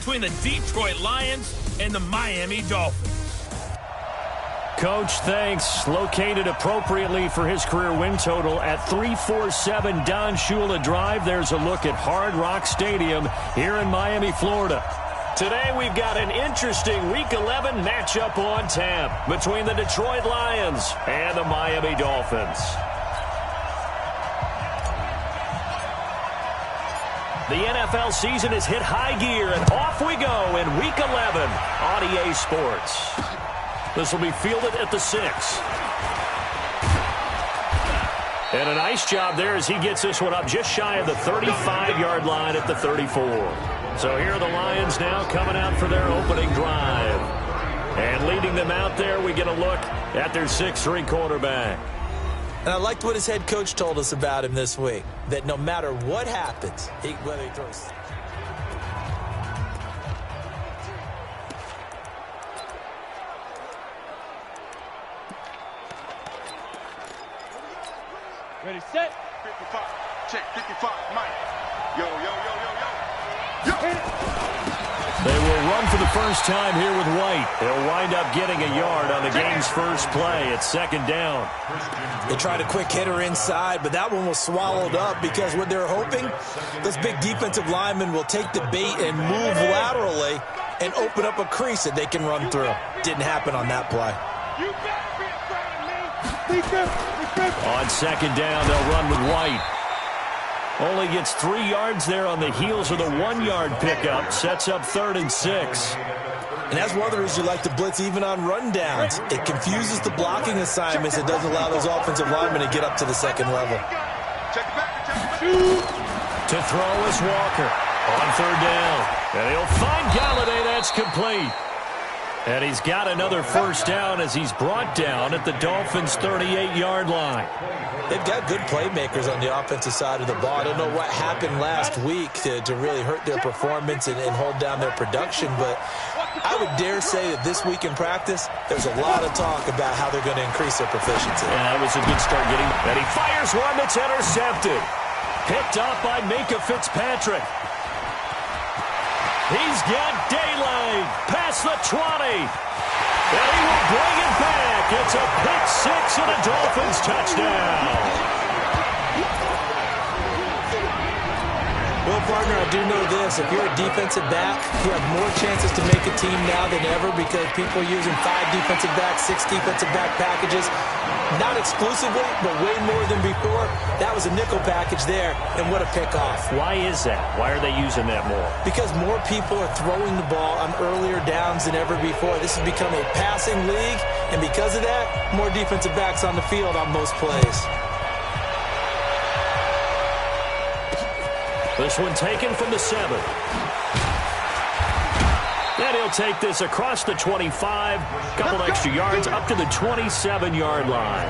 between the Detroit Lions and the Miami Dolphins. Coach, thanks. Located appropriately for his career win total at 347 Don Shula Drive. There's a look at Hard Rock Stadium here in Miami, Florida. Today we've got an interesting Week 11 matchup on tap between the Detroit Lions and the Miami Dolphins. The NFL season has hit high gear, and off we go in Week 11 on EA Sports. This will be fielded at the 6. And a nice job there as he gets this one up just shy of the 35-yard line at the 34. So here are the Lions now coming out for their opening drive. And leading them out there, we get a look at their 6'3" quarterback. And I liked what his head coach told us about him this week, that no matter what happens, whether he throws... Ready, set. 55. Check, 55. Mike. Yo, yo, yo, yo, yo. Yo. They will run for the first time here with White. They'll wind up getting a yard on the game's first play. It's second down. They tried a quick hitter inside, but that one was swallowed up because what they're hoping, those big defensive linemen will take the bait and move laterally and open up a crease that they can run through. Didn't happen on that play. You better be afraid of me. Defense. On second down, they'll run with White. Only gets 3 yards there on the heels of the 1-yard pickup. Sets up 3rd and 6. And that's one of the reasons you like to blitz even on rundowns. It confuses the blocking assignments. It doesn't allow those offensive linemen to get up to the second level. To throw is Walker on 3rd down. And he'll find Galladay. That's complete. And he's got another first down as he's brought down at the Dolphins' 38-yard line. They've got good playmakers on the offensive side of the ball. I don't know what happened last week to really hurt their performance and hold down their production, but I would dare say that this week in practice, there's a lot of talk about how they're going to increase their proficiency. Yeah, that was a good start getting. And he fires one that's intercepted. Picked up by Minka Fitzpatrick. He's got daylight past the 20. And he will bring it back. It's a pick 6 and a Dolphins touchdown. Well, partner, I do know this. If you're a defensive back, you have more chances to make a team now than ever because people are using 5 defensive backs, 6 defensive back packages. Not exclusively, but way more than before. That was a nickel package there, and what a pickoff. Why is that? Why are they using that more? Because more people are throwing the ball on earlier downs than ever before. This has become a passing league, and because of that, more defensive backs on the field on most plays. This one taken from the 7. And he'll take this across the 25. Couple extra yards up to the 27-yard line.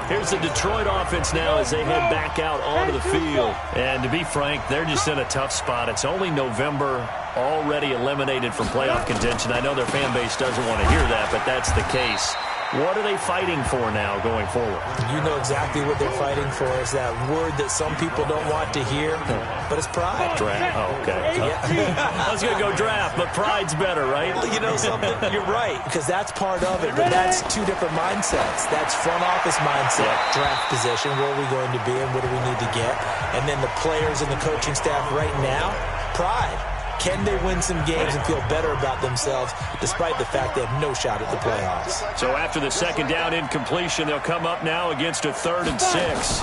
Here's the Detroit offense now as they head back out onto the field. And to be frank, they're just in a tough spot. It's only November, already eliminated from playoff contention. I know their fan base doesn't want to hear that, but that's the case. What are they fighting for now going forward? You know exactly what they're fighting for. Is that word that some people don't want to hear, but it's pride. Draft. Oh, okay. Yeah. I was going to go draft, but pride's better, right? Well, you know something? You're right, because that's part of it, but that's 2 different mindsets. That's front office mindset, draft position, where are we going to be and what do we need to get? And then the players and the coaching staff right now, pride. Can they win some games and feel better about themselves despite the fact they have no shot at the playoffs? So after the second down incompletion, they'll come up now against a 3rd and 6.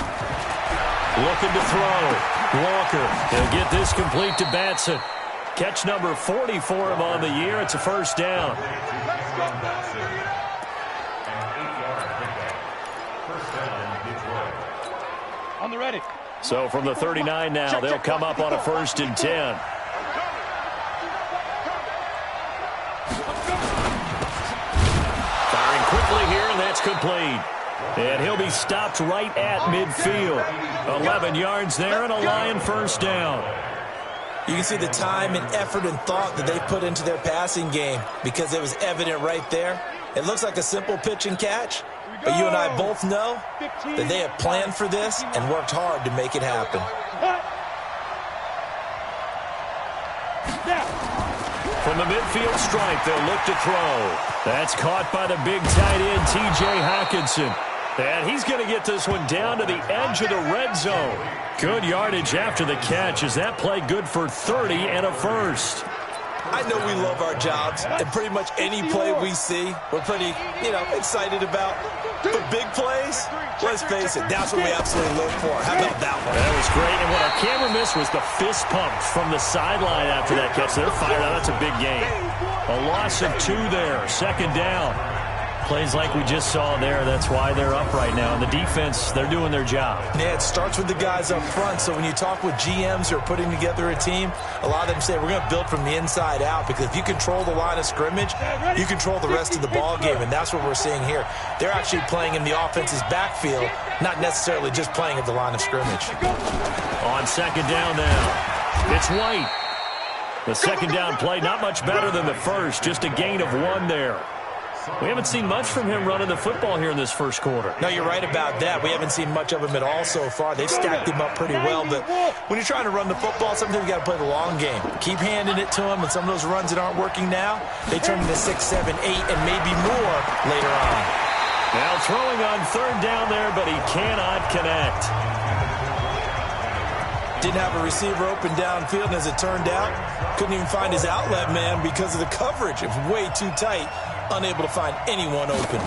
Looking to throw. Walker. He'll get this complete to Batson. Catch number 40 for him on the year. It's a first down. On the ready. So from the 39 now, they'll come up on a 1st and 10. Firing quickly here, and that's complete. And he'll be stopped right at midfield. 11 yards there and a Lion first down. You can see the time and effort and thought that they put into their passing game because it was evident right there. It looks like a simple pitch and catch, but you and I both know that they have planned for this and worked hard to make it happen. From the midfield stripe, they'll look to throw. That's caught by the big tight end, T.J. Hockenson. And he's going to get this one down to the edge of the red zone. Good yardage after the catch. Is that play good for 30 and a first? I know we love our jobs, and pretty much any play we see, we're pretty, excited about. But big plays, let's face it, that's what we absolutely look for. How about that one? That was great, and what our camera missed was the fist pump from the sideline after that catch. They're fired out. That's a big gain. A loss of 2 there, second down. Plays like we just saw there. That's why they're up right now. And the defense, they're doing their job. Yeah, it starts with the guys up front. So when you talk with GMs who are putting together a team, a lot of them say we're going to build from the inside out, because if you control the line of scrimmage, you control the rest of the ball game, and that's what we're seeing here. They're actually playing in the offense's backfield, not necessarily just playing at the line of scrimmage. On second down now, it's White. The second down play, not much better than the first, just a gain of 1 there. We haven't seen much from him running the football here in this first quarter. No, you're right about that. We haven't seen much of him at all so far. They've stacked him up pretty well, but when you're trying to run the football, sometimes you got to play the long game. Keep handing it to him, and some of those runs that aren't working now, they turn into 6, 7, 8, and maybe more later on. Now throwing on third down there, but he cannot connect. Didn't have a receiver open downfield, and as it turned out, couldn't even find his outlet man because of the coverage. It was way too tight. Unable to find anyone open.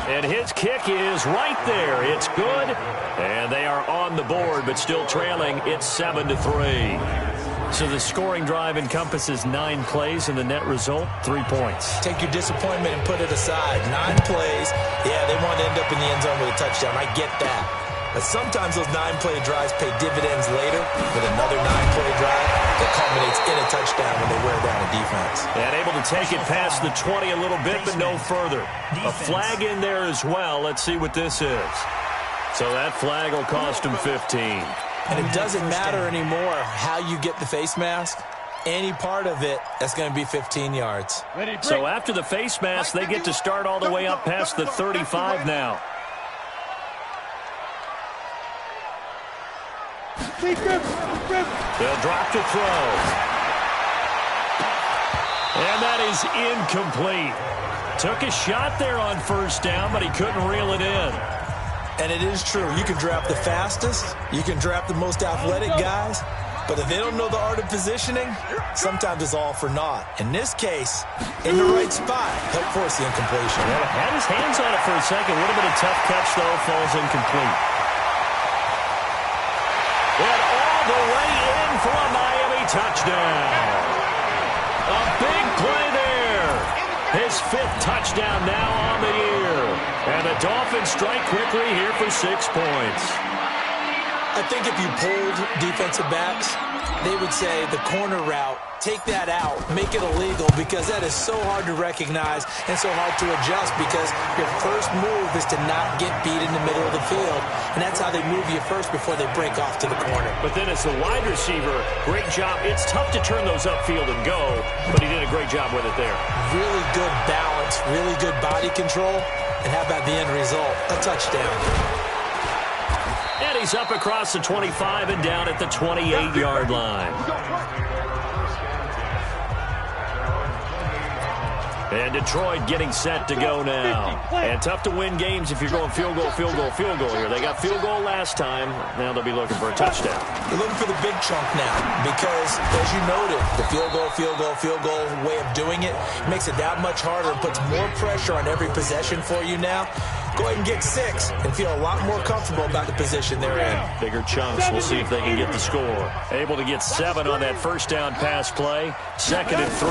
And his kick is right there. It's good. And they are on the board, but still trailing. It's 7-3. So the scoring drive encompasses 9 plays, and the net result, 3 points. Take your disappointment and put it aside. 9 plays. Yeah, they want to end up in the end zone with a touchdown. I get that. But sometimes those 9-play drives pay dividends later with another 9-play drive that culminates in a touchdown when they wear down a defense. And able to take it past the 20 a little bit, but no further. A flag in there as well. Let's see what this is. So that flag will cost them 15. And it doesn't matter anymore how you get the face mask. Any part of it, that's going to be 15 yards. So after the face mask, they get to start all the way up past the 35 now. They'll drop to throw. And that is incomplete. Took a shot there on first down, but he couldn't reel it in. And it is true. You can draft the fastest. You can draft the most athletic guys. But if they don't know the art of positioning, sometimes it's all for naught. In this case, in the right spot, helped force the incompletion. Well, had his hands on it for a second. Would have been a tough catch, though. Falls incomplete. And all the way in for a Miami touchdown. A big play there. His 5th touchdown now on the year. And the Dolphins strike quickly here for 6 points. I think if you polled defensive backs, they would say the corner route, take that out, make it illegal, because that is so hard to recognize and so hard to adjust, because your first move is to not get beat in the middle of the field, and that's how they move you first before they break off to the corner. But then as the wide receiver, great job. It's tough to turn those upfield and go, but he did a great job with it there. Really good balance, really good body control, and how about the end result? A touchdown. And he's up across the 25 and down at the 28-yard line. And Detroit getting set to go now. And tough to win games if you're going field goal, field goal, field goal here. They got field goal last time. Now they'll be looking for a touchdown. They're looking for the big chunk now because, as you noted, the field goal, field goal, field goal way of doing it makes it that much harder and puts more pressure on every possession for you now. Go ahead and get 6 and feel a lot more comfortable about the position they're in. Bigger chunks. We'll see if they can get the score. Able to get 7 on that first down pass play. 2nd and 3.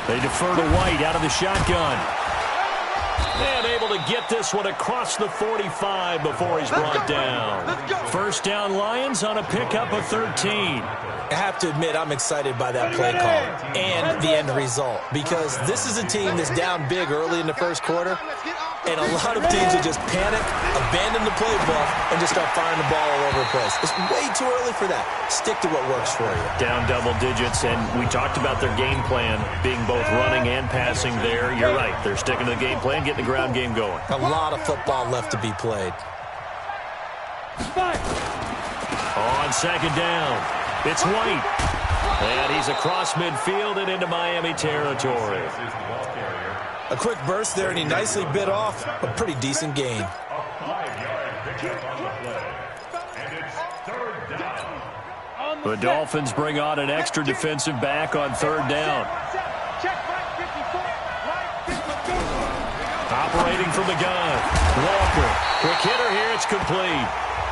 They defer to White out of the shotgun. And able to get this one across the 45 before he's brought down. First down Lions on a pickup of 13. I have to admit, I'm excited by that play call and the end result, because this is a team that's down big early in the first quarter, and a lot of teams will just panic, abandon the playbook, and just start firing the ball all over the place. It's way too early for that. Stick to what works for you. Down double digits, and we talked about their game plan being both running and passing there. You're right. They're sticking to the game plan, getting the ground game going. A lot of football left to be played. On second down, It's White. And he's across midfield and into Miami territory. A quick burst there, and he nicely bit off a pretty decent gain. The Dolphins bring on an extra defensive back on third down. Operating from the gun. Walker. Quick hitter here. It's complete.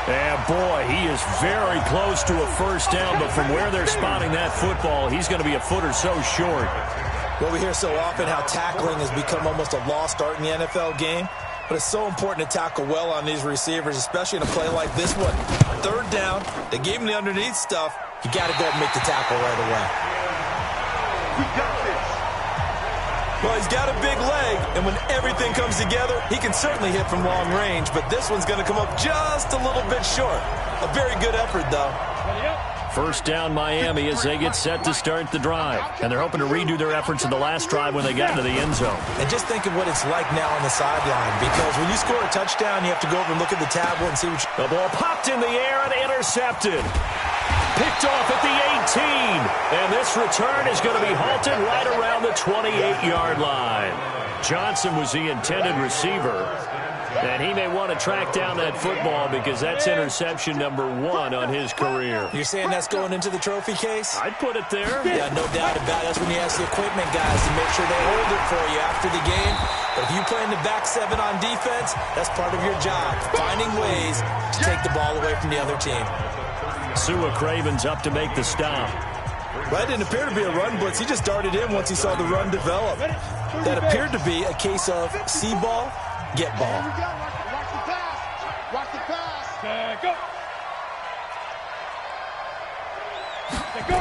And, boy, he is very close to a first down, but from where they're spotting that football, he's going to be a foot or so short. Well, we hear so often how tackling has become almost a lost art in the NFL game, but it's so important to tackle well on these receivers, especially in a play like this one. Third down, they gave him the underneath stuff. You got to go and make the tackle right away. We got this. Well, he's got a big leg, and when everything comes together, he can certainly hit from long range, but this one's going to come up just a little bit short. A very good effort, though. First down Miami as they get set to start the drive. And they're hoping to redo their efforts in the last drive when they got into the end zone. And just think of what it's like now on the sideline, because when you score a touchdown, you have to go over and look at the tablet and see what The ball popped in the air and intercepted. Picked off at the 18. And this return is going to be halted right around the 28-yard line. Johnson was the intended receiver. And he may want to track down that football because that's interception number 1 on his career. You're saying that's going into the trophy case? I'd put it there. Yeah, no doubt about it. That's when you ask the equipment guys to make sure they hold it for you after the game. But if you play in the back 7 on defense, that's part of your job, finding ways to take the ball away from the other team. Sua Craven's up to make the stop. Well, it didn't appear to be a run blitz. He just darted in once he saw the run develop. That appeared to be a case of see ball, get ball. Watch the pass. Watch the pass. Go. Go.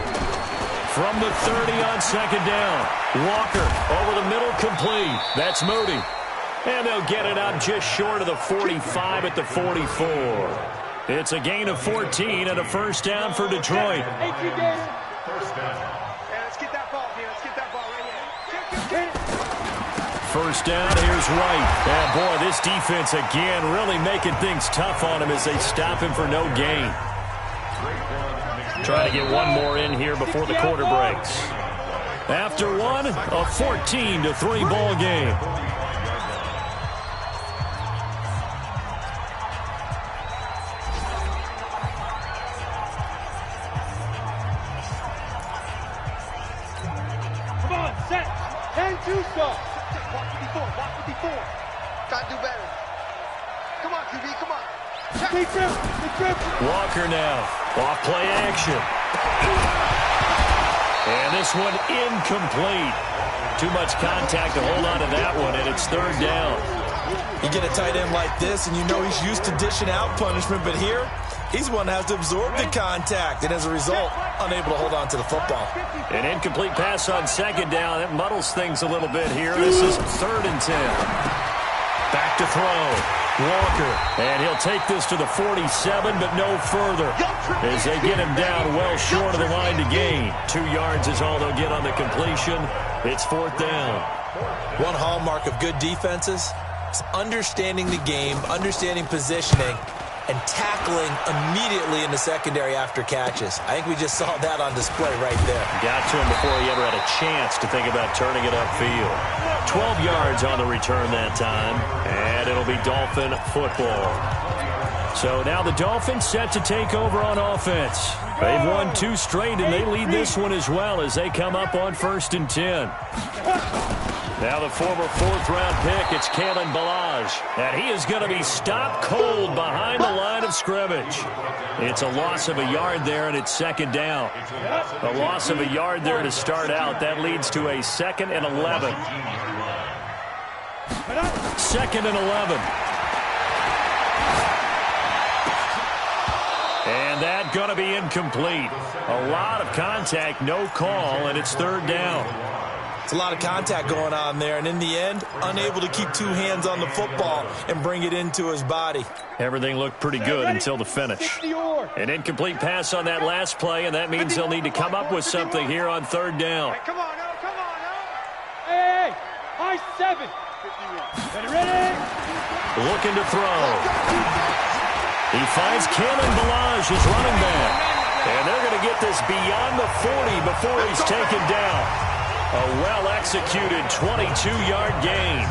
From the 30 on second down. Walker over the middle, complete. That's Moody. And they'll get it up just short of the 45 at the 44. It's a gain of 14 and a first down for Detroit. First down. Yeah, let's get that ball here. Let's get that ball right here. First down, here's White. And boy, this defense again really making things tough on him as they stop him for no gain. Trying to get one more in here before the quarter breaks. After one, a 14-3 ball game. Come on, set. And 2 stop. Watch 54. Try to do better. Come on, QB. Come on. Big trip. Walker now. Off play action. And this one incomplete. Too much contact to hold on to that one, and it's third down. You get a tight end like this, and you know he's used to dishing out punishment, but here, he's one that has to absorb the contact, and as a result, unable to hold on to the football. An incomplete pass on second down. That muddles things a little bit here. This is 3rd and 10. Back to throw. Walker, and he'll take this to the 47, but no further as they get him down well short of the line to gain. 2 yards is all they'll get on the completion. It's 4th down. One hallmark of good defenses is understanding the game, understanding positioning, and tackling immediately in the secondary after catches. I think we just saw that on display right there. Got to him before he ever had a chance to think about turning it upfield. 12 yards on the return that time, and it'll be Dolphin football. So now the Dolphins set to take over on offense. They've won 2 straight, and they lead this one as well as they come up on 1st and 10. Now the former 4th-round pick, it's Kalen Ballage. And he is going to be stopped cold behind the line of scrimmage. It's a loss of a yard there, and it's 2nd down. A loss of a yard there to start out. That leads to a 2nd and 11. 2nd and 11. And that going to be incomplete. A lot of contact, no call, and it's 3rd down. It's a lot of contact going on there, and in the end, unable to keep 2 hands on the football and bring it into his body. Everything looked pretty good until the finish. An incomplete pass on that last play, and that means they'll need to come up with something here on 3rd down. Come on, now. Come on, now. Hey, high 7. Ready? Looking to throw. He finds Kalen Ballage, his running back. And they're going to get this beyond the 40 before he's taken down. A well-executed 22-yard gain.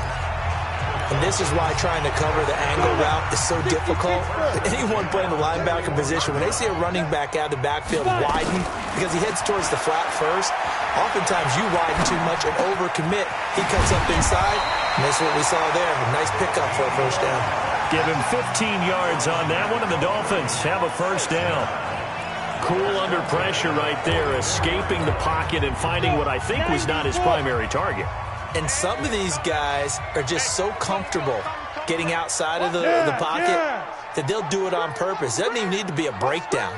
And this is why trying to cover the angle route is so difficult. Anyone playing the linebacker position, when they see a running back out of the backfield widen because he heads towards the flat first, oftentimes you widen too much and overcommit. He cuts up inside, and that's what we saw there. A nice pickup for a first down. Give him 15 yards on that one, and the Dolphins have a first down. Cool under pressure right there, escaping the pocket and finding what I think was not his primary target. And some of these guys are just so comfortable getting outside of the pocket that they'll do it on purpose. It doesn't even need to be a breakdown.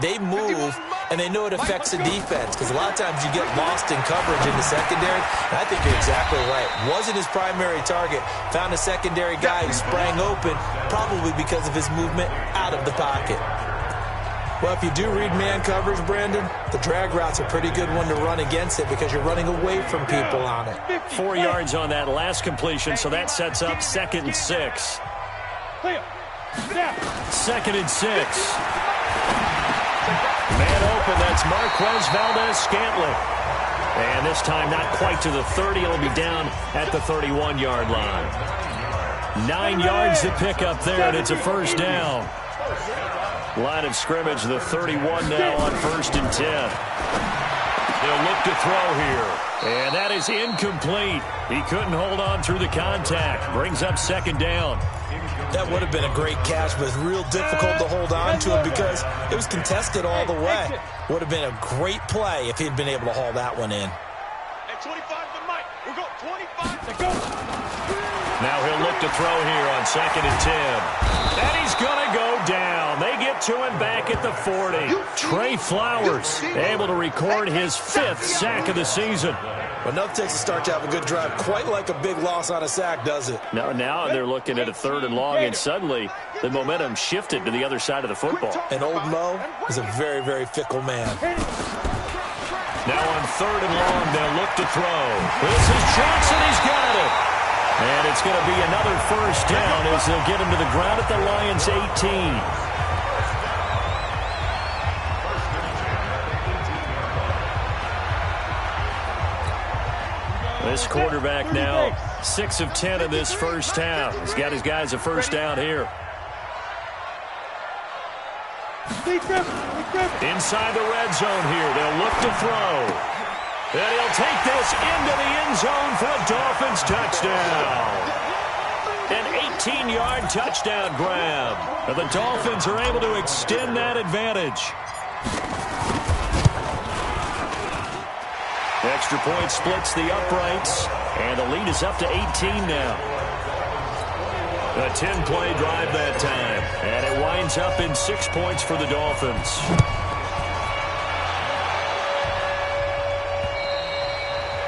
They move, and they know it affects the defense, because a lot of times you get lost in coverage in the secondary. And I think you're exactly right. Wasn't his primary target. Found a secondary guy who sprang open, probably because of his movement out of the pocket. Well, if you do read man coverage, Brandon, the drag route's a pretty good one to run against it because you're running away from people on it. 4 yards on that last completion, so that sets up 2nd and 6. 2nd and 6. Man open, that's Marquez Valdez-Scantling. And this time not quite to the 30. It'll be down at the 31-yard line. 9 yards to pick up there, and it's a first down. Line of scrimmage, the 31 now on 1st and 10. They'll look to throw here. And that is incomplete. He couldn't hold on through the contact. Brings up 2nd down. That would have been a great catch, but it's real difficult to hold on to it because it was contested all the way. Would have been a great play if he'd been able to haul that one in. At 25 to Mike. We'll go 25 to go. Now he'll look to throw here on 2nd and 10. And he's going to go down. They get to him back at the 40. Trey Flowers able to record his 5th sack of the season. Well, nothing takes a start to have a good drive. Quite like a big loss on a sack, does it? Now they're looking at a 3rd and long, and suddenly the momentum shifted to the other side of the football. And old Mo is a very, very fickle man. Now on 3rd and long, they'll look to throw. This is Johnson. He's got it. And it's going to be another first down as they'll get him to the ground at the Lions' 18. This quarterback now 6 of 10 in this first half. He's got his guys a first down here. Inside the red zone here. They'll look to throw. And he'll take this into the end zone for a Dolphins touchdown. An 18-yard touchdown grab. And the Dolphins are able to extend that advantage. Extra point splits the uprights, and the lead is up to 18 now. A 10-play drive that time, and it winds up in 6 points for the Dolphins.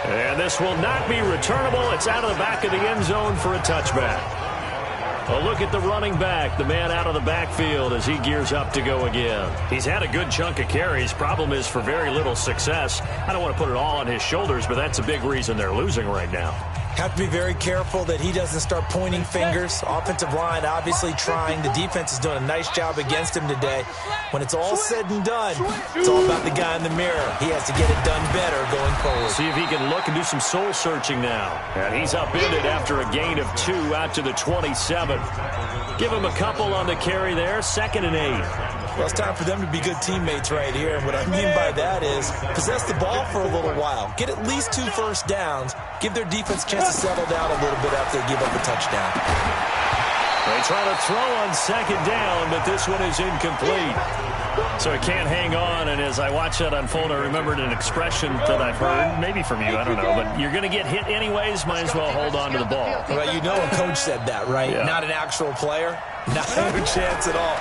And this will not be returnable. It's out of the back of the end zone for a touchback. A look at the running back, the man out of the backfield as he gears up to go again. He's had a good chunk of carries. Problem is for very little success. I don't want to put it all on his shoulders, but that's a big reason they're losing right now. Have to be very careful that he doesn't start pointing fingers. Offensive line obviously trying. The defense is doing a nice job against him today. When it's all said and done, it's all about the guy in the mirror. He has to get it done better going forward. See if he can look and do some soul searching now. And he's upended after a gain of 2 out to the 27. Give him a couple on the carry there. 2nd and 8. Well, it's time for them to be good teammates right here. And what I mean by that is possess the ball for a little while. Get at least 2 first downs. Give their defense a chance to settle down a little bit after they give up a touchdown. They try to throw on 2nd down, but this one is incomplete. So it can't hang on, and as I watch that unfold, I remembered an expression that I've heard, maybe from you, I don't know, but you're going to get hit anyways, might as well hold on to the ball. Well, you know a coach said that, right? Yeah. Not an actual player. Not a chance at all.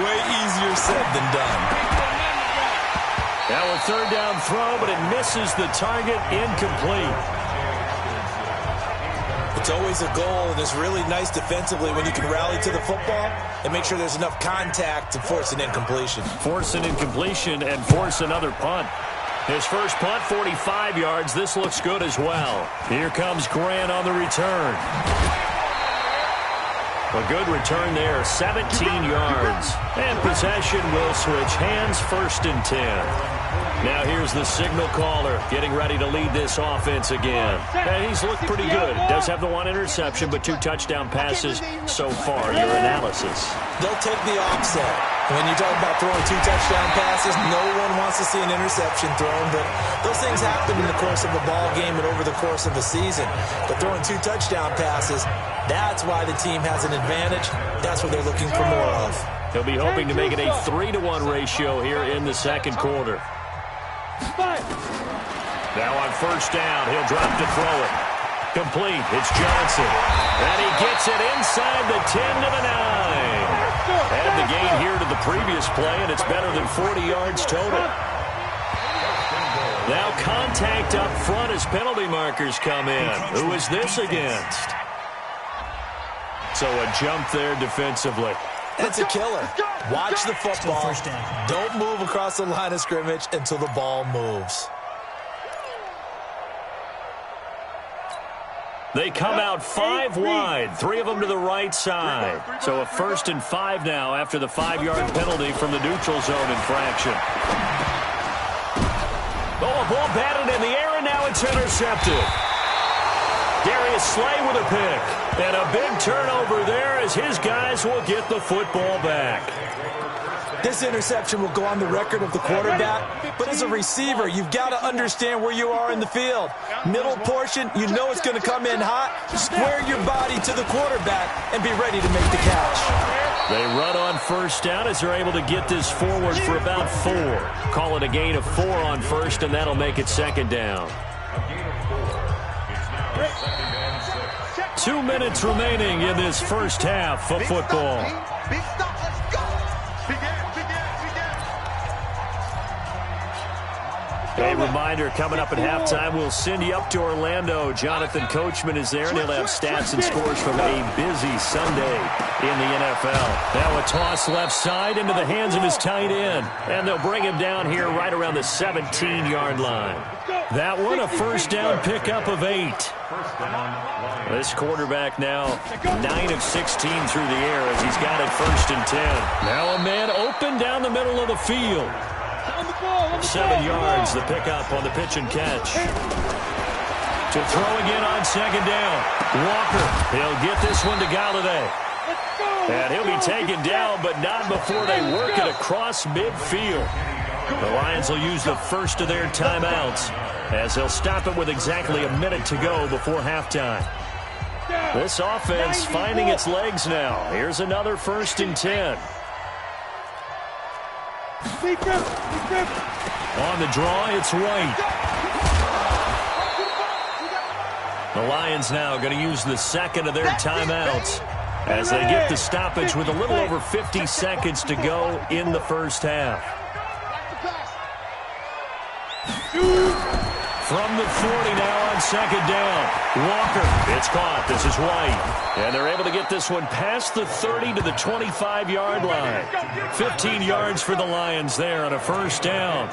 Way easier said than done. Now a 3rd down throw, but it misses the target, incomplete. It's always a goal, and it's really nice defensively when you can rally to the football and make sure there's enough contact to force an incompletion. Force an incompletion and force another punt. His first punt, 45 yards. This looks good as well. Here comes Grant on the return. A good return there, 17 yards. And possession will switch hands, 1st and 10. Now here's the signal caller getting ready to lead this offense again. And he's looked pretty good. Does have the 1 interception, but 2 touchdown passes so far. Your analysis. They'll take the offset. When you talk about throwing 2 touchdown passes, no one wants to see an interception thrown, but those things happen in the course of a ball game and over the course of a season. But throwing 2 touchdown passes, that's why the team has an advantage. That's what they're looking for more of. He'll be hoping to make it a 3-to-1 ratio here in the second quarter. Now on 1st down, he'll drop to throw it. Complete. It's Johnson. And he gets it inside the 10 to the 9. And the gain here to the previous play, and it's better than 40 yards total. Now contact up front as penalty markers come in. Who is this against? So a jump there defensively. That's a killer. Watch the football. Don't move across the line of scrimmage until the ball moves. They come out 5 wide, 3 of them to the right side. So a 1st and 5 now after the 5-yard penalty from the neutral zone infraction. Oh, a ball batted in the air, and now it's intercepted. Darius Slay with a pick. And a big turnover there as his guys will get the football back. This interception will go on the record of the quarterback, but as a receiver, you've got to understand where you are in the field. Middle portion, you know it's going to come in hot. Square your body to the quarterback and be ready to make the catch. They run on 1st down as they're able to get this forward for about 4. Call it a gain of 4 on 1st, and that'll make it 2nd down. 2 minutes remaining in this first half of football. Big stop. Let's go. A reminder, coming up at halftime, we'll send you up to Orlando. Jonathan Coachman is there, and he'll have stats and scores from a busy Sunday in the NFL. Now a toss left side into the hands of his tight end, and they'll bring him down here right around the 17-yard line. That one, a 1st down pickup of 8. This quarterback now 9 of 16 through the air as he's got it 1st and 10. Now a man open down the middle of the field. 7 yards, the pickup on the pitch and catch. To throw again on 2nd down. Walker, he'll get this one to Galladay. And he'll be taken down, but not before they work it across midfield. The Lions will use the first of their timeouts as they'll stop it with exactly a minute to go before halftime. This offense finding its legs now. Here's another 1st and 10. On the draw, it's White. The Lions now going to use the 2nd of their timeouts as they get the stoppage with a little over 50 seconds to go in the first half. From the 40 now on 2nd down. Walker, it's caught. This is White. And they're able to get this one past the 30 to the 25-yard line. 15 yards for the Lions there on a 1st down.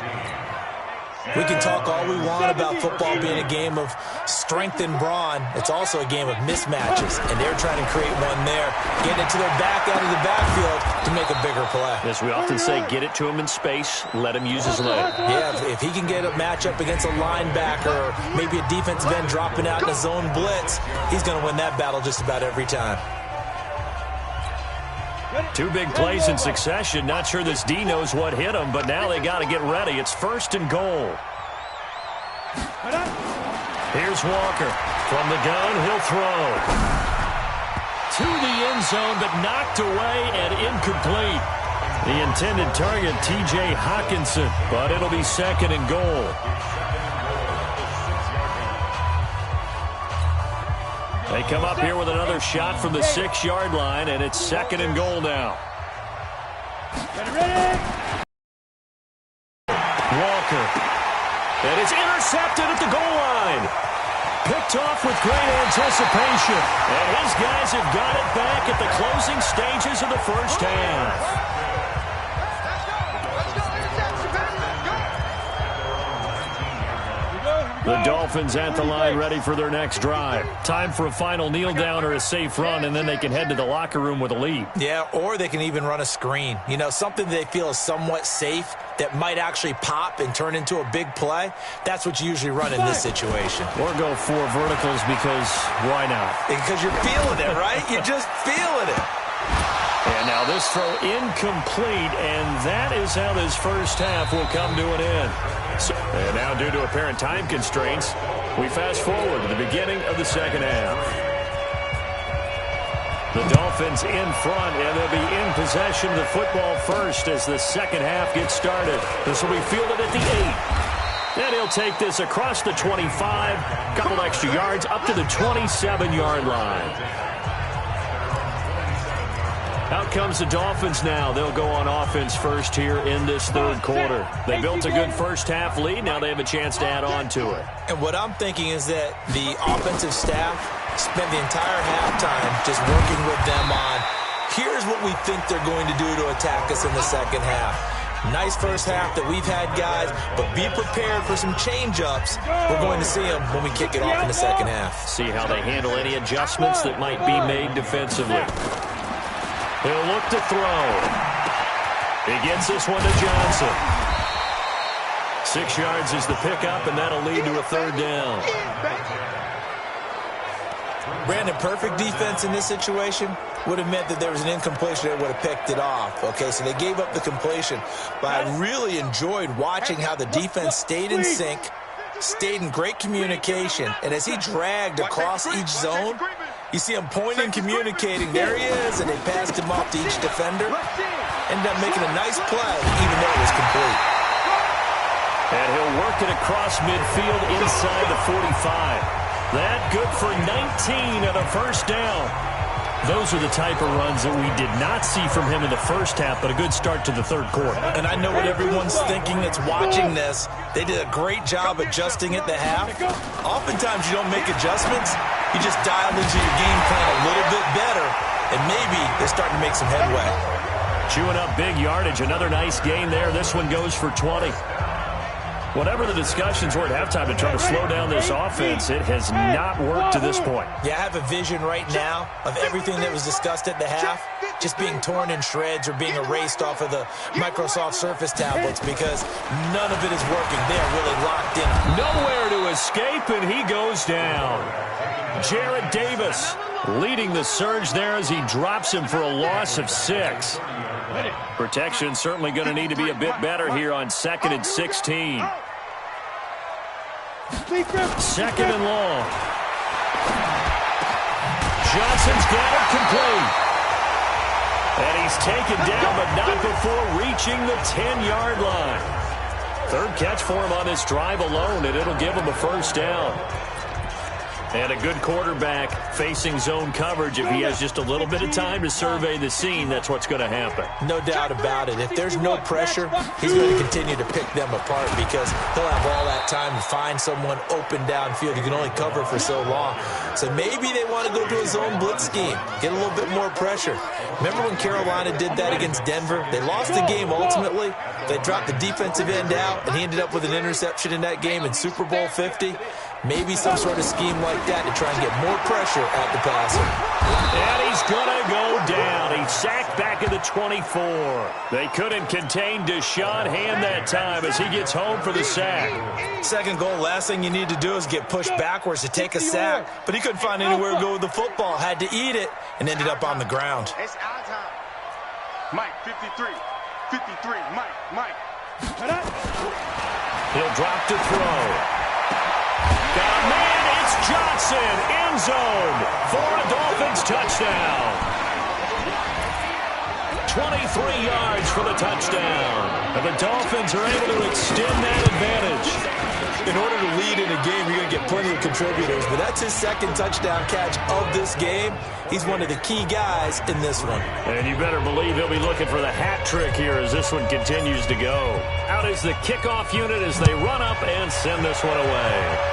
We can talk all we want about football being a game of strength and brawn. It's also a game of mismatches, and they're trying to create one there, getting it to their back out of the backfield to make a bigger play. As we often say, get it to him in space, let him use his leg. Yeah, if he can get a matchup against a linebacker or maybe a defensive end dropping out in a zone blitz, he's going to win that battle just about every time. 2 big plays in succession. Not sure this D knows what hit him, but now they got to get ready. It's 1st and goal. Here's Walker. From the gun, he'll throw. To the end zone, but knocked away and incomplete. The intended target, T.J. Hawkinson, but it'll be 2nd and goal. They come up here with another shot from the 6-yard line, and it's 2nd and goal now. Walker. And it's intercepted at the goal line. Picked off with great anticipation. And his guys have got it back at the closing stages of the first half. The Dolphins at the line ready for their next drive. Time for a final kneel down or a safe run, and then they can head to the locker room with a lead. Yeah, or they can even run a screen. You know, something they feel is somewhat safe that might actually pop and turn into a big play. That's what you usually run in this situation. Or go 4 verticals because why not? Because you're feeling it, right? You're just feeling it. And now this throw incomplete, and that is how this first half will come to an end. And now, due to apparent time constraints, we fast forward to the beginning of the second half. The Dolphins in front, and they'll be in possession of the football first as the second half gets started. This will be fielded at the 8. And he'll take this across the 25, couple extra yards, up to the 27-yard line. Out comes the Dolphins now. They'll go on offense first here in this third quarter. They built a good first half lead. Now they have a chance to add on to it. And what I'm thinking is that the offensive staff spent the entire halftime just working with them on, here's what we think they're going to do to attack us in the second half. Nice first half that we've had, guys, but be prepared for some change-ups. We're going to see them when we kick it off in the second half. See how they handle any adjustments that might be made defensively. He'll look to throw. He gets this one to Johnson. 6 yards is the pickup, and that'll lead to a third down. Brandon, perfect defense in this situation would have meant that there was an incompletion that would have picked it off. Okay, so they gave up the completion. But I really enjoyed watching how the defense stayed in sync, stayed in great communication, and as he dragged across each zone, you see him pointing, communicating. There he is, and they passed him off to each defender. Ended up making a nice play, even though it was complete. And he'll work it across midfield inside the 45. That good for 19 at a first down. Those are the type of runs that we did not see from him in the first half, but a good start to the third quarter. And I know what everyone's thinking that's watching this. They did a great job adjusting at the half. Oftentimes you don't make adjustments. You just dial into your game plan a little bit better, and maybe they're starting to make some headway. Chewing up big yardage. Another nice gain there. This one goes for 20. Whatever the discussions were at halftime to try to slow down this offense, it has not worked to this point. Yeah, I have a vision right now of everything that was discussed at the half just being torn in shreds or being erased off of the Microsoft Surface tablets because none of it is working. They are really locked in. Nowhere to escape, and he goes down. Jarrett Davis leading the surge there as he drops him for a loss of 6. Protection certainly going to need to be a bit better here on 2nd and 16. 2nd and long. Johnson's got it complete. And he's taken down, but not before reaching the 10-yard line. Third catch for him on this drive alone, and it'll give him a first down. And a good quarterback facing zone coverage. If he has just a little bit of time to survey the scene, that's what's going to happen. No doubt about it. If there's no pressure, he's going to continue to pick them apart because he'll have all that time to find someone open downfield. You can only cover for so long. So maybe they want to go to a zone blitz scheme, get a little bit more pressure. Remember when Carolina did that against Denver? They lost the game ultimately. They dropped the defensive end out, and he ended up with an interception in that game in Super Bowl 50. Maybe some sort of scheme like that to try and get more pressure at the passer. And he's going to go down. He's sacked back at the 24. They couldn't contain Deshaun Hand that time as he gets home for the sack. Second goal, last thing you need to do is get pushed backwards to take a sack. But he couldn't find anywhere to go with the football. Had to eat it and ended up on the ground. It's our time. Mike, 53. 53. Mike. He'll drop to throw. Man, it's Johnson, end zone for a Dolphins touchdown. 23 yards for the touchdown. And the Dolphins are able to extend that advantage. In order to lead in a game, you're going to get plenty of contributors, but that's his second touchdown catch of this game. He's one of the key guys in this one. And you better believe he'll be looking for the hat trick here as this one continues to go. Out is the kickoff unit as they run up and send this one away.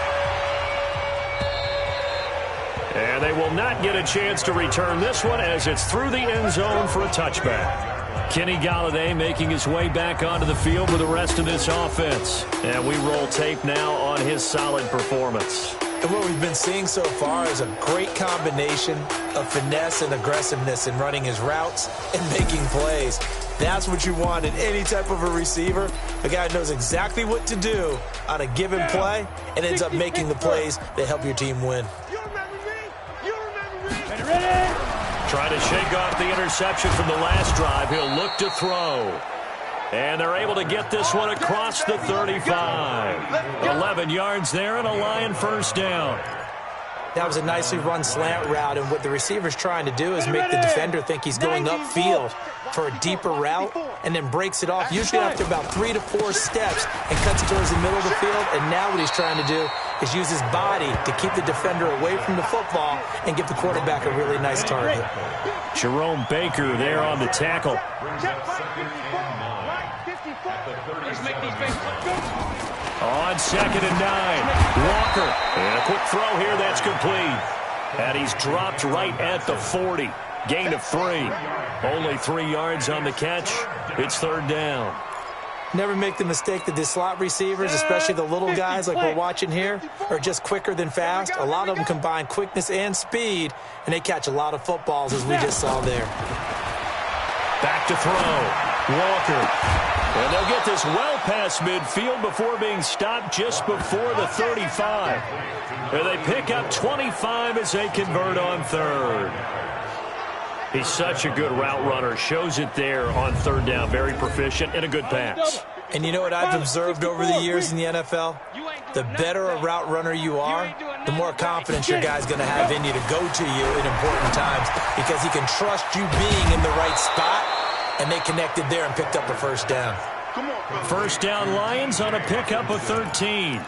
And they will not get a chance to return this one as it's through the end zone for a touchback. Kenny Golladay making his way back onto the field with the rest of this offense. And we roll tape now on his solid performance. And what we've been seeing so far is a great combination of finesse and aggressiveness in running his routes and making plays. That's what you want in any type of a receiver. A guy who knows exactly what to do on a given play and ends up making the plays that help your team win. You remember me? You remember me? Ready? Trying to shake off the interception from the last drive. He'll look to throw. And they're able to get this one across the 35. 11 yards there and a Lion first down. That was a nicely run slant route, and what the receiver's trying to do is make the defender think he's going upfield for a deeper route and then breaks it off, usually after about 3 to 4 steps, and cuts it towards the middle of the field. And now what he's trying to do is use his body to keep the defender away from the football and give the quarterback a really nice target. Jerome Baker there on the tackle. Let's make these faces look good. On 2nd and 9, Walker. And a quick throw here, that's complete. And he's dropped right at the 40. Gain of 3. Only 3 yards on the catch. It's 3rd down. Never make the mistake that the slot receivers, especially the little guys like we're watching here, are just quicker than fast. A lot of them combine quickness and speed, and they catch a lot of footballs, as we just saw there. Back to throw. Walker. And they'll get this well past midfield before being stopped just before the 35. And they pick up 25 as they convert on 3rd. He's such a good route runner. Shows it there on 3rd down. Very proficient and a good pass. And you know what I've observed over the years in the NFL? The better a route runner you are, the more confidence your guy's going to have in you to go to you in important times, because he can trust you being in the right spot. And they connected there and picked up a first down. First down Lions on a pickup of 13.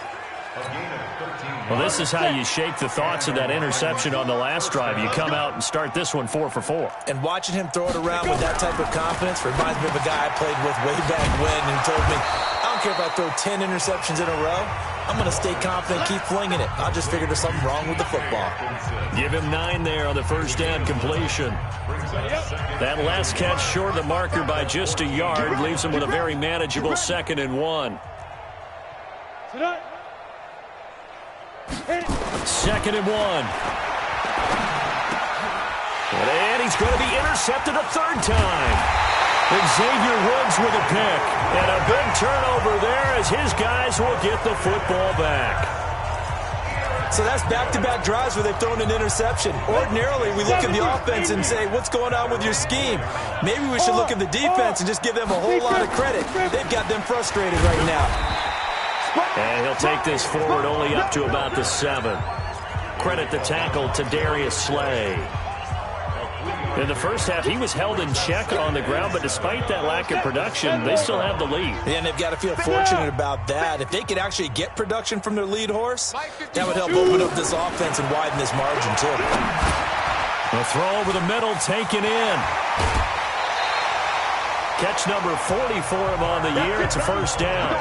Well, this is how you shake the thoughts of that interception on the last drive. You come out and start this one 4 for 4. And watching him throw it around with that type of confidence reminds me of a guy I played with way back when, and he told me, I don't care if I throw 10 interceptions in a row. I'm going to stay confident, keep flinging it. I just figured there's something wrong with the football. Give him 9 there on the first down completion. That last catch short of the marker by just a yard leaves him with a very manageable 2nd and 1. 2nd and 1. And he's going to be intercepted a 3rd time. Xavier Woods with a pick. And a big turnover there as his guys will get the football back. So that's back-to-back drives where they've thrown an interception. Ordinarily, we look at the offense and say, what's going on with your scheme? Maybe we should look at the defense and just give them a whole lot of credit. They've got them frustrated right now. And he'll take this forward only up to about the 7. Credit the tackle to Darius Slay. In the first half, he was held in check on the ground, but despite that lack of production, they still have the lead. Yeah, and they've got to feel fortunate about that. If they could actually get production from their lead horse, that would help open up this offense and widen this margin, too. The throw over the middle, taken in. Catch number 40 for him on the year. It's a first down.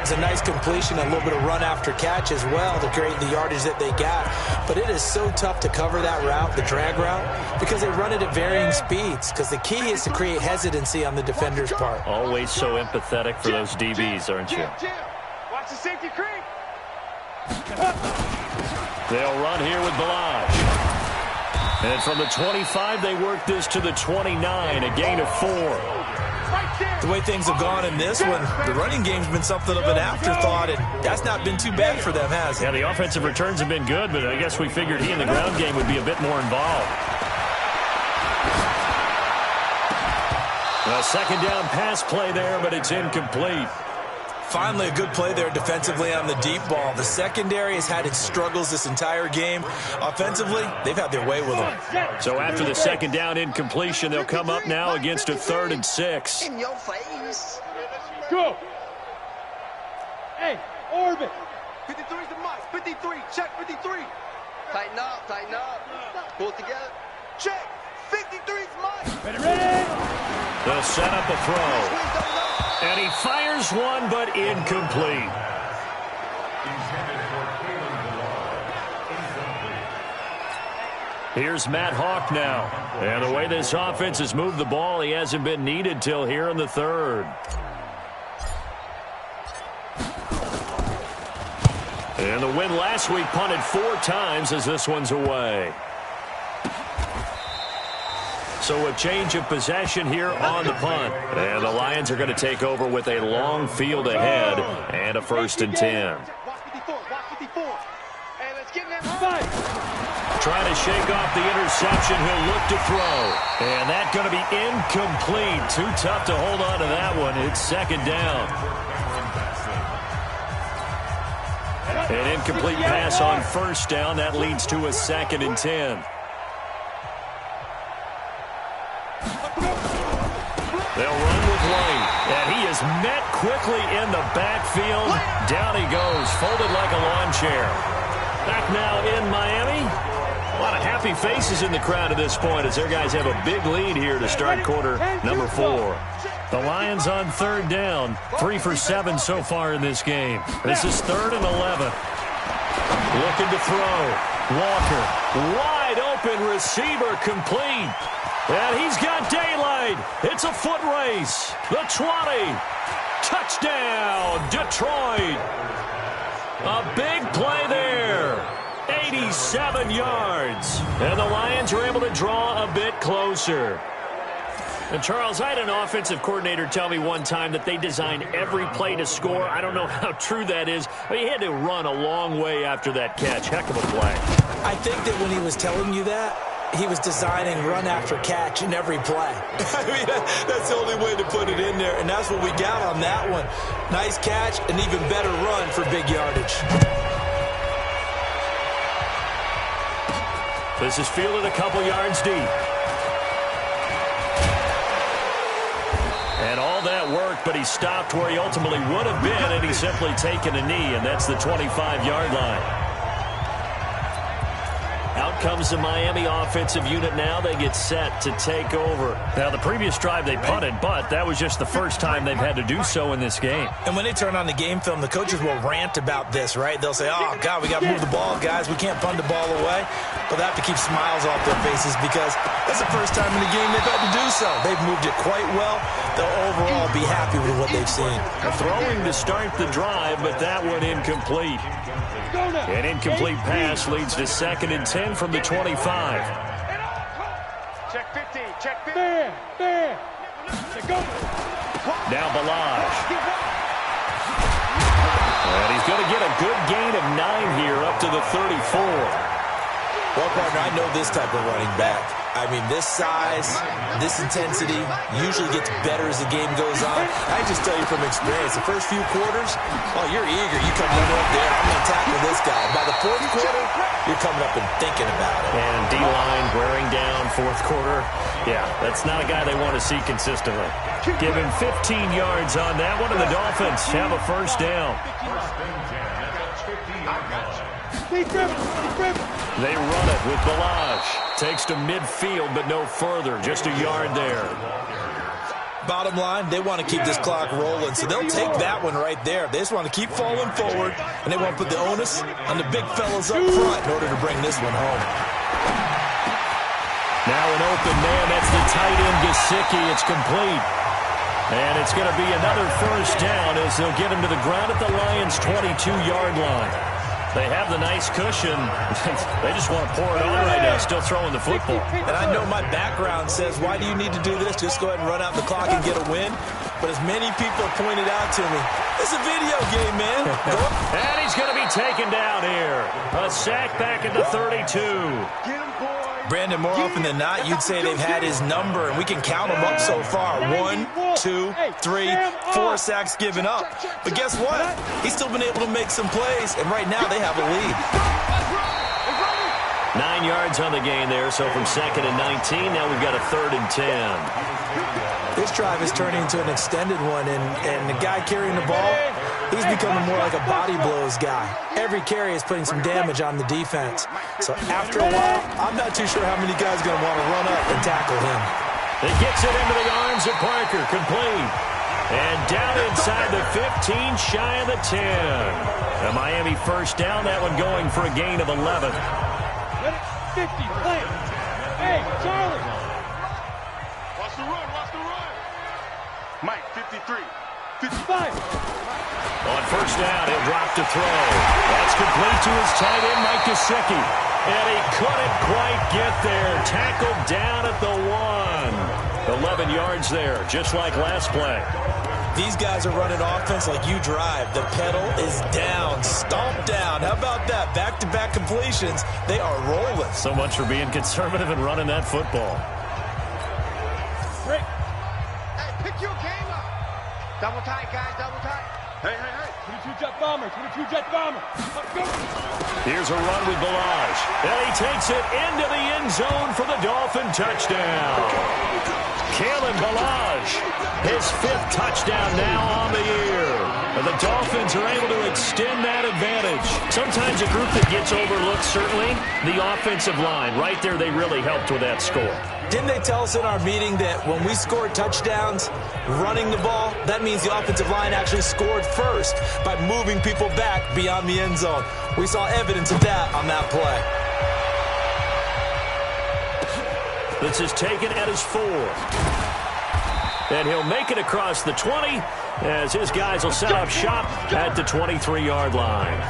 It's a nice completion, a little bit of run after catch as well to create the yardage that they got. But it is so tough to cover that route, the drag route, because they run it at varying speeds. Because the key is to create hesitancy on the defender's part. Always so empathetic for those DBs, aren't you? Watch the safety creep. They'll run here with Balaj. And from the 25, they work this to the 29, a gain of 4. The way things have gone in this one, the running game's been something of an afterthought, and that's not been too bad for them, has it? Yeah, the offensive returns have been good, but I guess we figured he in the ground game would be a bit more involved. A 2nd down pass play there, but it's incomplete. Finally, a good play there defensively on the deep ball. The secondary has had its struggles this entire game. Offensively, they've had their way with them. So after the 2nd down incompletion, they'll come up now against a 3rd and 6. In your face. Go. Hey, orbit. 53's the mic. 53. Check 53. Tighten up. Tighten up. Pull it together. Check. 53's mic. Ready? They'll set up a throw. And he fires one, but incomplete. Here's Matt Hawk now. And the way this offense has moved the ball, he hasn't been needed till here in the third. And the win last week punted 4 times as this one's away. So a change of possession here on the punt. And the Lions are going to take over with a long field ahead and a 1st and 10. Trying to shake off the interception. He'll look to throw. And that's going to be incomplete. Too tough to hold on to that one. It's 2nd down. An incomplete pass on 1st down. That leads to a 2nd and 10. They'll run with White. And he is met quickly in the backfield. Down he goes, folded like a lawn chair. Back now in Miami. A lot of happy faces in the crowd at this point as their guys have a big lead here to start quarter number 4. The Lions on 3rd down. 3 for 7 so far in this game. This is 3rd and 11. Looking to throw. Walker. Wide open receiver complete. And he's got daylight. It's a foot race. The 20. Touchdown, Detroit. A big play there. 87 yards. And the Lions are able to draw a bit closer. And Charles, I had an offensive coordinator tell me one time that they designed every play to score. I don't know how true that is, but he had to run a long way after that catch. Heck of a play. I think that when he was telling you that, he was designing run after catch in every play. I mean, that's the only way to put it in there, and that's what we got on that one. Nice catch, an even better run for big yardage. This is fielded a couple yards deep. And all that work, but he stopped where he ultimately would have been, and he's simply taken a knee, and that's the 25-yard line. Out comes the Miami offensive unit now. They get set to take over. Now, the previous drive they punted, but that was just the first time they've had to do so in this game. And when they turn on the game film, the coaches will rant about this, right? They'll say, oh, God, we got to move the ball, guys. We can't punt the ball away. But they have to keep smiles off their faces because that's the first time in the game they've had to do so. They've moved it quite well. They'll overall be happy with what they've seen. Throwing to start the drive, but that one incomplete. An incomplete pass leads to 2nd and 10 from the 25. Check 15. Check 15. There. Now Balaj. And he's going to get a good gain of 9 here up to the 34. Well, partner, I know this type of running back. I mean, this size, this intensity usually gets better as the game goes on. I just tell you from experience, the first few quarters, oh, you're eager. You come running up there, I'm going to tackle this guy. By the 4th quarter, you're coming up and thinking about it. And D-line wearing down 4th quarter. Yeah, that's not a guy they want to see consistently. Give him 15 yards on that one, and the Dolphins have a 1st down. They run it with Balaj. Takes to midfield, but no further. Just a yard there. Bottom line, they want to keep this clock rolling, so they'll take that one right there. They just want to keep falling forward, and they want to put the onus on the big fellas up front in order to bring this one home. Now an open man. That's the tight end, Gesicki. It's complete. And it's going to be another 1st down as they'll get him to the ground at the Lions' 22-yard line. They have the nice cushion. They just want to pour it on right now, still throwing the football. And I know my background says, why do you need to do this? Just go ahead and run out the clock and get a win. But as many people have pointed out to me, it's a video game, man. And he's going to be taken down here. A sack back at the 32. Brandon, more often than not, you'd say they've had his number, and we can count them up so far. 1, 2, 3, 4 sacks given up. But guess what? He's still been able to make some plays, and right now they have a lead. 9 yards on the gain there, so from 2nd and 19, now we've got a 3rd and 10. This drive is turning into an extended one, and the guy carrying the ball, he's becoming more like a body blows guy. Every carry is putting some damage on the defense. So after a while, I'm not too sure how many guys are going to want to run up and tackle him. It gets it into the arms of Parker, complete. And down inside the 15, shy of the 10. The Miami 1st down, that one going for a gain of 11. 50, play. Hey, Charlie. Watch the run, watch the run. Mike, 53. 55. On first down, he'll drop to throw. That's complete to his tight end, Mike Gesicki. And he couldn't quite get there. Tackled down at the 1. 11 yards there, just like last play. These guys are running offense like you drive. The pedal is down, stomped down. How about that? Back-to-back completions. They are rolling. So much for being conservative and running that football. Break. Hey, pick your game up. Double tight, guys, double tight. Hey, hey, hey. 22-jet bomber, 22-jet bomber. Let's go. Here's a run with Balaj. And he takes it into the end zone for the Dolphin touchdown. Kalen Balaj, his 5th touchdown now on the year. And the Dolphins are able to extend that advantage. Sometimes a group that gets overlooked, certainly, the offensive line. Right there, they really helped with that score. Didn't they tell us in our meeting that when we scored touchdowns running the ball, that means the offensive line actually scored first by moving people back beyond the end zone? We saw evidence of that on that play. This is taken at his 4. And he'll make it across the 20 as his guys will set up shop at the 23-yard line.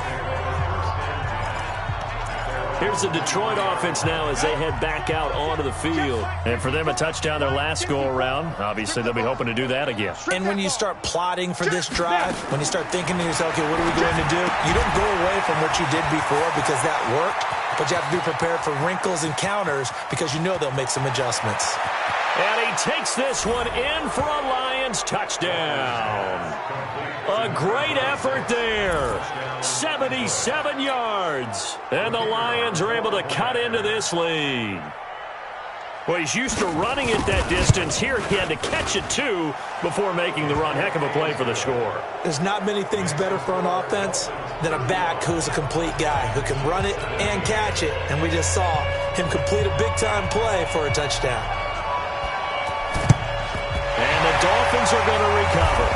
Here's the Detroit offense now as they head back out onto the field. And for them, a touchdown their last go-around. Obviously, they'll be hoping to do that again. And when you start plotting for this drive, when you start thinking to yourself, okay, what are we going to do? You don't go away from what you did before because that worked, but you have to be prepared for wrinkles and counters because you know they'll make some adjustments. And he takes this one in for a Lions touchdown. A great effort there. 77 yards. And the Lions are able to cut into this lead. Well, he's used to running it that distance. Here he had to catch it, too, before making the run. Heck of a play for the score. There's not many things better for an offense than a back who's a complete guy, who can run it and catch it. And we just saw him complete a big-time play for a touchdown. And the Dolphins are going to recover.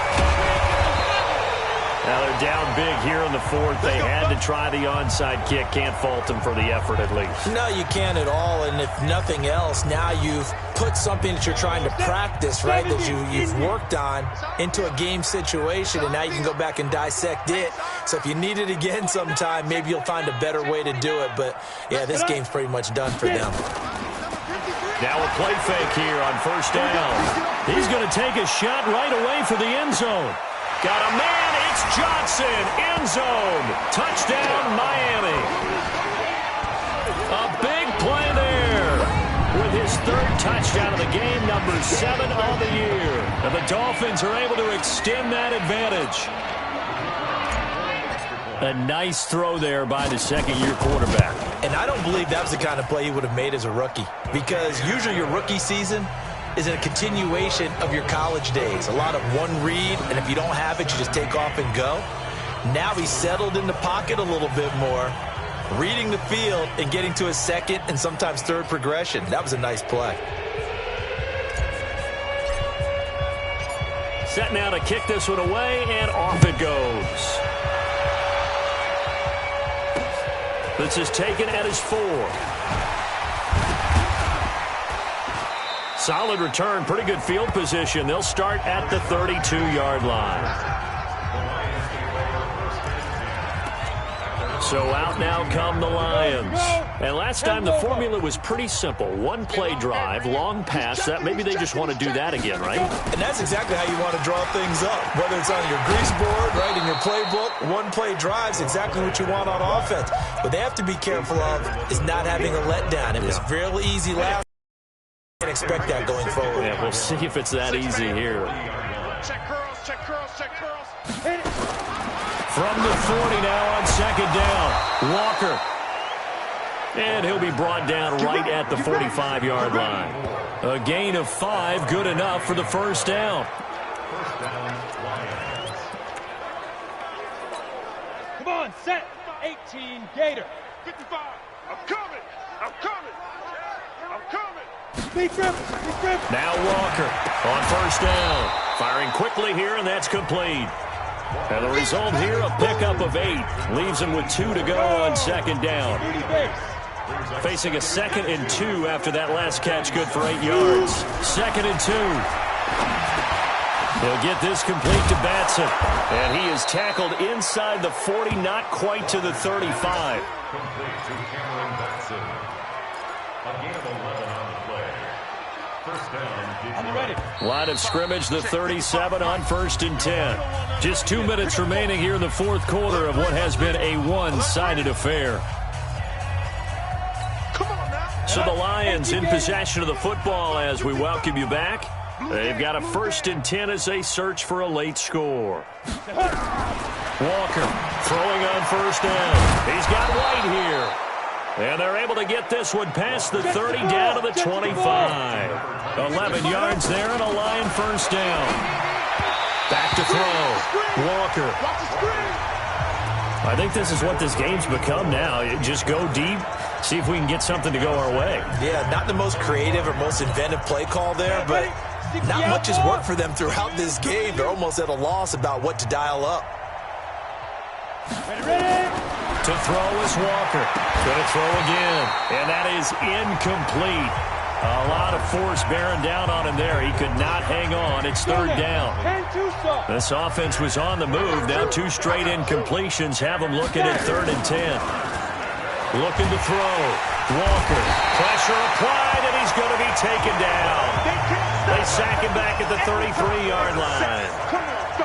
Now they're down big here in the 4th. They had to try the onside kick. Can't fault them for the effort at least. No, you can't at all. And if nothing else, now you've put something that you're trying to practice, right, that you've worked on into a game situation, and now you can go back and dissect it. So if you need it again sometime, maybe you'll find a better way to do it. But, yeah, this game's pretty much done for them. Now a play fake here on first down. He's going to take a shot right away for the end zone. Got a man. It's Johnson. End zone. Touchdown, Miami. A big play there with his 3rd touchdown of the game, number 7 on the year. And the Dolphins are able to extend that advantage. A nice throw there by the 2nd-year quarterback. And I don't believe that was the kind of play he would have made as a rookie, because usually your rookie season is a continuation of your college days. A lot of one read, and if you don't have it, you just take off and go. Now he's settled in the pocket a little bit more, reading the field and getting to his 2nd and sometimes 3rd progression. That was a nice play. Set now to kick this one away, and off it goes. This is taken at his 4. Solid return, pretty good field position. They'll start at the 32-yard line. So out now come the Lions. And last time the formula was pretty simple. One play drive, long pass. That maybe they just want to do that again, right? And that's exactly how you want to draw things up. Whether it's on your grease board, right, in your playbook, one play drive's exactly what you want on offense. What they have to be careful of is not having a letdown. It was fairly easy last. Can't expect that going forward. Yeah, we'll see if it's that easy here. Check curls, check curls, check curls. Hit it. From the 40 now on 2nd down. Walker. And he'll be brought down right at the 45-yard line. A gain of 5, good enough for the first down. Come on, set. 18, Gator. 55. I'm coming. I'm coming. I'm coming. Now Walker on first down. Firing quickly here, and that's complete. And the result here, a pickup of 8. Leaves him with 2 to go on 2nd down. Facing a 2nd and 2 after that last catch, good for 8 yards. 2nd and 2. He'll get this complete to Batson. And he is tackled inside the 40, not quite to the 35. Line of scrimmage, the 37 on 1st and 10. Just 2 minutes remaining here in the 4th quarter of what has been a one-sided affair. So the Lions in possession of the football as we welcome you back. They've got a 1st and 10 as they search for a late score. Walker throwing on 1st down. He's got White here. And they're able to get this one past the 30 down to the 25. 11 yards there and a Lion 1st down. Back to throw. Walker. I think this is what this game's become now. Just go deep, see if we can get something to go our way. Yeah, not the most creative or most inventive play call there, but not much has worked for them throughout this game. They're almost at a loss about what to dial up. To throw is Walker. Going to throw again. And that is incomplete. A lot of force bearing down on him there. He could not hang on. It's 3rd down. This offense was on the move. Now 2 straight incompletions have them looking at 3rd and 10. Looking to throw. Walker. Pressure applied, and he's going to be taken down. They sack him back at the 33-yard line.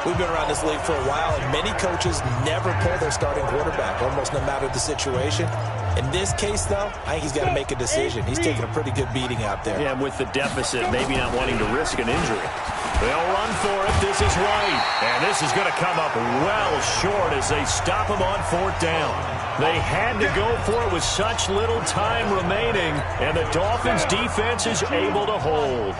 We've been around this league for a while, and many coaches never pull their starting quarterback, almost no matter the situation. In this case, though, I think he's got to make a decision. He's taking a pretty good beating out there. Yeah, with the deficit, maybe not wanting to risk an injury. They'll run for it. This is White. And this is going to come up well short as they stop him on 4th down. They had to go for it with such little time remaining, and the Dolphins' defense is able to hold.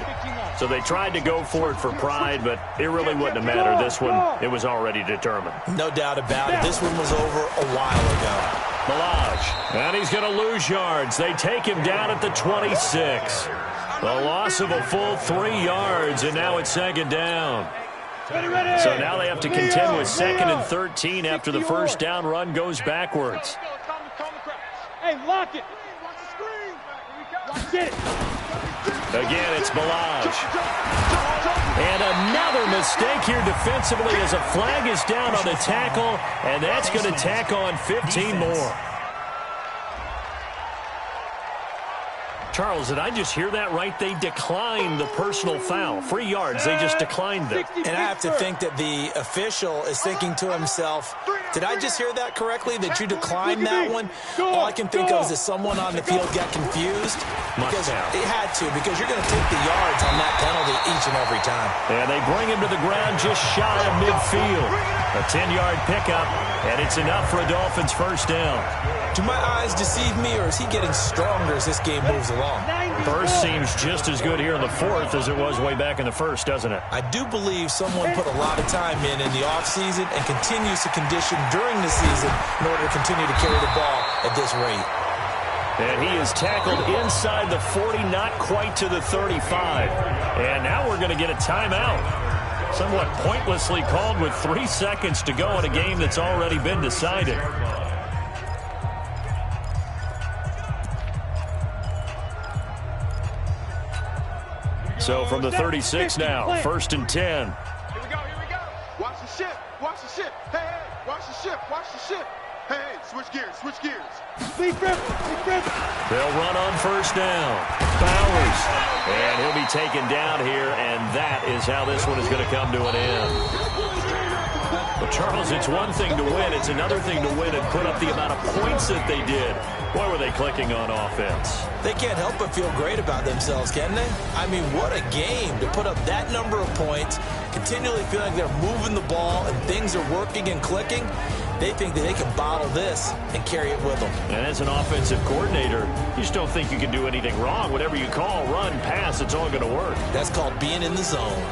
So they tried to go for it for pride, but it really wouldn't have mattered. This one, it was already determined. No doubt about it. This one was over a while ago. Milage, and he's going to lose yards. They take him down at the 26. The loss of a full 3 yards, and now it's 2nd down. So now they have to contend with 2nd and 13 after the 1st down run goes backwards. Hey, lock it. Get it. Again, it's Milage. And another mistake here defensively as a flag is down on the tackle, and that's going to tack on 15 more. Charles, did I just hear that right? They declined the personal foul. 3 yards, they just declined them. And I have to think that the official is thinking to himself, did I just hear that correctly, that you declined that one? All I can think of is that someone on the field got confused. Because it had to, because you're going to take the yards on that penalty each and every time. And they bring him to the ground just shy of midfield. A 10-yard pickup, and it's enough for a Dolphins 1st down. Do my eyes deceive me, or is he getting stronger as this game moves along? First seems just as good here in the 4th as it was way back in the 1st, doesn't it? I do believe someone put a lot of time in the offseason and continues to condition during the season in order to continue to carry the ball at this rate. And he is tackled inside the 40, not quite to the 35. And now we're going to get a timeout. Somewhat pointlessly called with 3 seconds to go in a game that's already been decided. So from the 36 now, 1st and 10. Here we go, here we go. Watch the ship, watch the ship. Hey, hey, watch the ship, watch the ship. Hey, hey, switch gears, switch gears. They'll run on 1st down. Bowers. And he'll be taken down here, and that is how this one is going to come to an end. Well, Charles, it's one thing to win. It's another thing to win and put up the amount of points that they did. Boy, were they clicking on offense. They can't help but feel great about themselves, can they? I mean, what a game to put up that number of points, continually feeling like they're moving the ball and things are working and clicking. They think that they can bottle this and carry it with them. And as an offensive coordinator, you just don't think you can do anything wrong. Whatever you call, run, pass, it's all going to work. That's called being in the zone.